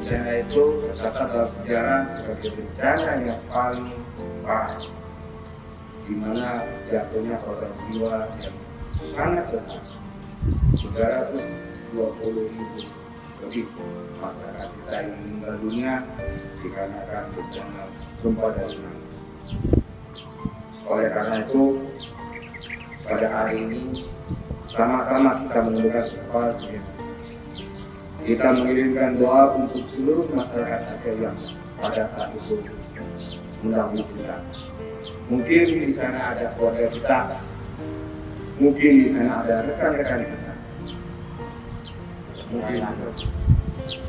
Bencana itu tercatat dalam sejarah sebagai bencana yang paling parah, di mana jatuhnya korban jiwa yang sangat besar, 320.000 lebih masyarakat kita yang meninggal dunia dikarenakan bencana gempa dan tsunami. Oleh karena itu, pada hari ini sama-sama kita menentukan supaya kita mengirimkan doa untuk seluruh masyarakat Aceh yang pada saat itu mendahului kita. Mungkin di sana ada keluarga kita, mungkin di sana ada rekan-rekan kita, mungkin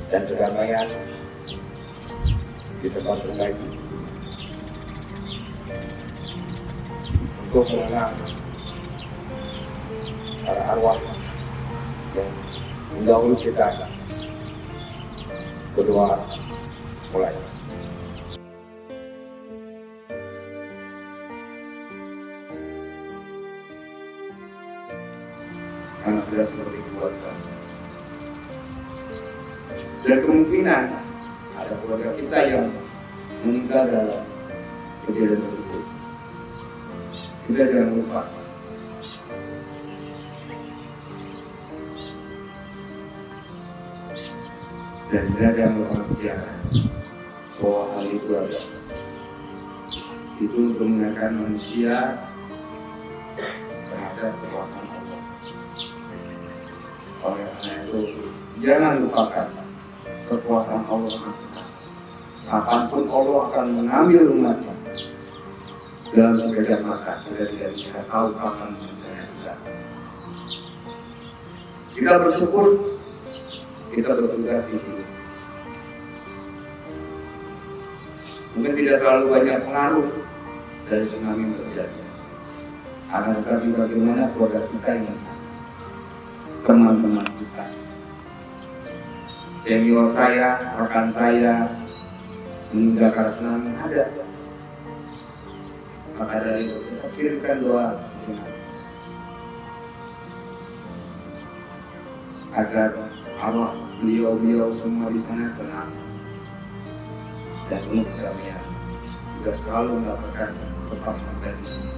dan kedamaian di tempat terbaik untuk mengenang para arwah yang mendahului kita. Berdoa mulai. Karena sudah seperti keluarga. Dan kemungkinan ada keluarga kita yang meninggal dalam kejadian tersebut. Kita jangan lupa. Dan tidak ada yang merupakan sejarah bahwa hal itu ada. Itu untuk mengingatkan manusia terhadap kekuasaan Allah. Oleh karena itu, jangan lupakan kekuasaan Allah sangat besar. Kapanpun Allah akan mengambil umatnya dalam sekejap mata, kita tidak bisa tahu kapan bencana itu datang. Kita bersyukur kita bertugas di sini. Mungkin tidak terlalu banyak pengaruh dari tsunami yang terjadi. Akan tetapi bagaimana keluarga kita yang sama, teman-teman kita, senior saya, rekan saya meninggal karena tsunami ada. Maka dari itu kita kirimkan doa agar Allah, beliau semua di sana tenang dan penuh kedamaian, juga selalu mendapatkan tempat di sisi